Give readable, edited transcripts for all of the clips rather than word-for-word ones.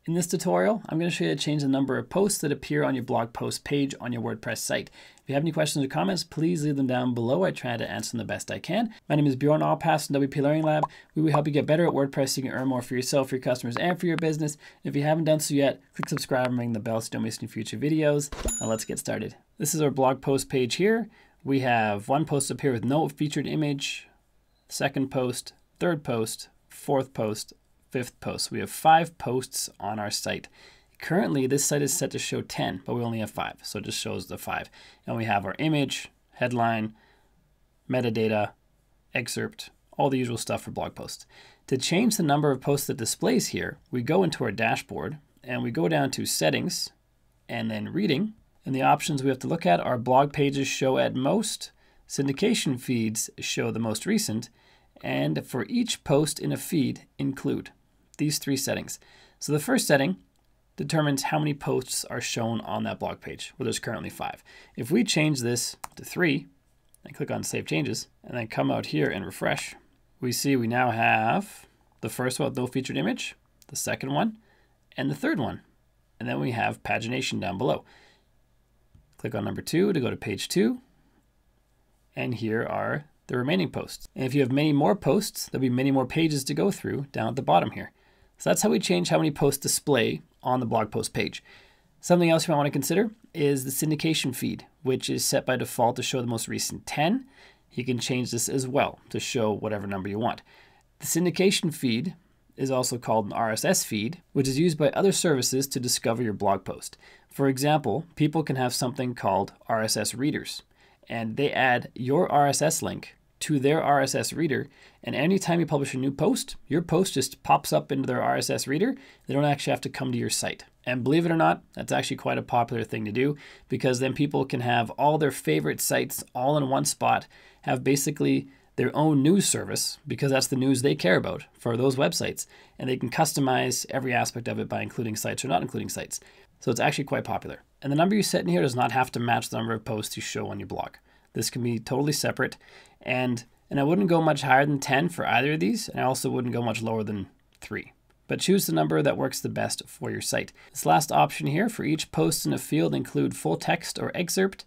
In this tutorial, I'm going to show you how to change the number of posts that appear on your blog post page on your WordPress site. If you have any questions or comments, please leave them down below. I try to answer them the best I can. My name is Bjorn Allpass from WP Learning Lab. We will help you get better at WordPress so you can earn more for yourself, for your customers, and for your business. If you haven't done so yet, click subscribe and ring the bell so you don't miss any future videos. Now let's get started. This is our blog post page here. We have one post up here with no featured image, second post, third post, fourth post, fifth post. We have 5 posts on our site. Currently, this site is set to show 10, but we only have 5, so it just shows the 5. And we have our image, headline, metadata, excerpt, all the usual stuff for blog posts. To change the number of posts that displays here, we go into our dashboard and we go down to settings and then reading. And the options we have to look at are blog pages show at most, syndication feeds show the most recent, and for each post in a feed include. These 3 settings. So the first setting determines how many posts are shown on that blog page, where there's currently 5. If we change this to 3 and click on Save Changes and then come out here and refresh, we see we now have the first one with no featured image, the second one, and the third one. And then we have pagination down below. Click on number 2 to go to page 2. And here are the remaining posts. And if you have many more posts, there'll be many more pages to go through down at the bottom here. So that's how we change how many posts display on the blog post page. Something else you might want to consider is the syndication feed, which is set by default to show the most recent 10. You can change this as well to show whatever number you want. The syndication feed is also called an RSS feed, which is used by other services to discover your blog post. For example, people can have something called RSS readers, and they add your RSS link to their RSS reader, and anytime you publish a new post, your post just pops up into their RSS reader. They don't actually have to come to your site. And believe it or not, that's actually quite a popular thing to do, because then people can have all their favorite sites all in one spot, have basically their own news service, because that's the news they care about for those websites, and they can customize every aspect of it by including sites or not including sites. So it's actually quite popular. And the number you set in here does not have to match the number of posts you show on your blog. This can be totally separate, and I wouldn't go much higher than 10 for either of these, and I also wouldn't go much lower than 3. But choose the number that works the best for your site. This last option here, for each post in a field include full text or excerpt.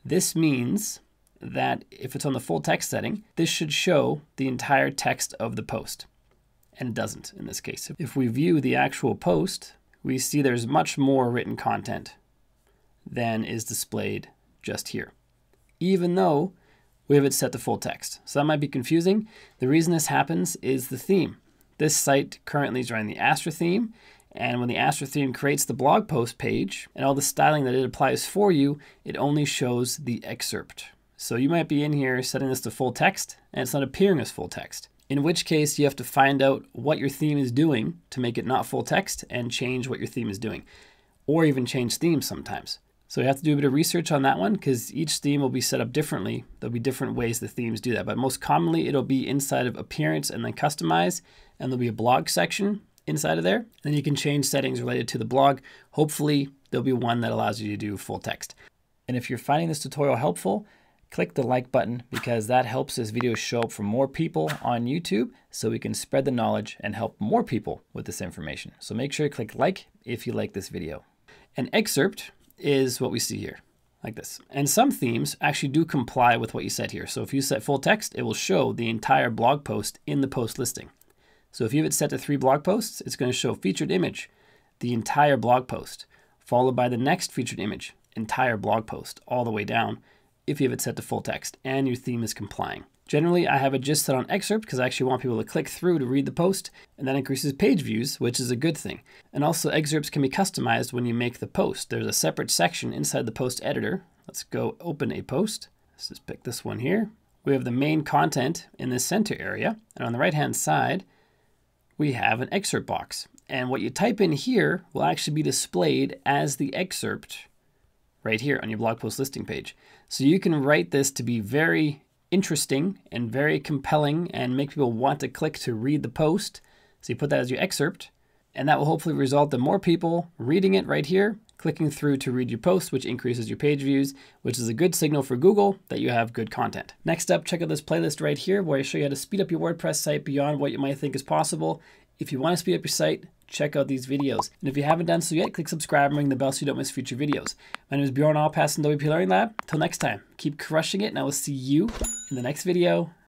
This means that if it's on the full text setting, this should show the entire text of the post. And it doesn't in this case. If we view the actual post, we see there's much more written content than is displayed just here, even though we have it set to full text. So that might be confusing. The reason this happens is the theme. This site currently is running the Astra theme, and when the Astra theme creates the blog post page and all the styling that it applies for you, it only shows the excerpt. So you might be in here setting this to full text and it's not appearing as full text, in which case you have to find out what your theme is doing to make it not full text and change what your theme is doing, or even change themes sometimes. So you have to do a bit of research on that one, because each theme will be set up differently. There'll be different ways the themes do that, but most commonly it'll be inside of Appearance and then Customize, and there'll be a blog section inside of there. Then you can change settings related to the blog. Hopefully there'll be one that allows you to do full text. And if you're finding this tutorial helpful, click the like button, because that helps this video show up for more people on YouTube, so we can spread the knowledge and help more people with this information. So make sure to click like if you like this video. An excerpt is what we see here, like this. And some themes actually do comply with what you set here. So if you set full text, it will show the entire blog post in the post listing. So if you have it set to 3 blog posts, it's going to show featured image, the entire blog post, followed by the next featured image, entire blog post, all the way down, if you have it set to full text and your theme is complying. Generally, I have it just set on excerpt because I actually want people to click through to read the post, and that increases page views, which is a good thing. And also, excerpts can be customized when you make the post. There's a separate section inside the post editor. Let's go open a post. Let's just pick this one here. We have the main content in the center area, and on the right-hand side, we have an excerpt box. And what you type in here will actually be displayed as the excerpt right here on your blog post listing page. So you can write this to be very interesting and very compelling and make people want to click to read the post. So you put that as your excerpt, and that will hopefully result in more people reading it right here, clicking through to read your post, which increases your page views, which is a good signal for Google that you have good content. Next up, check out this playlist right here where I show you how to speed up your WordPress site beyond what you might think is possible. If you want to speed up your site, check out these videos. And if you haven't done so yet, click subscribe and ring the bell so you don't miss future videos. My name is Bjorn Allpass from WP Learning Lab. Till next time, keep crushing it, and I will see you in the next video.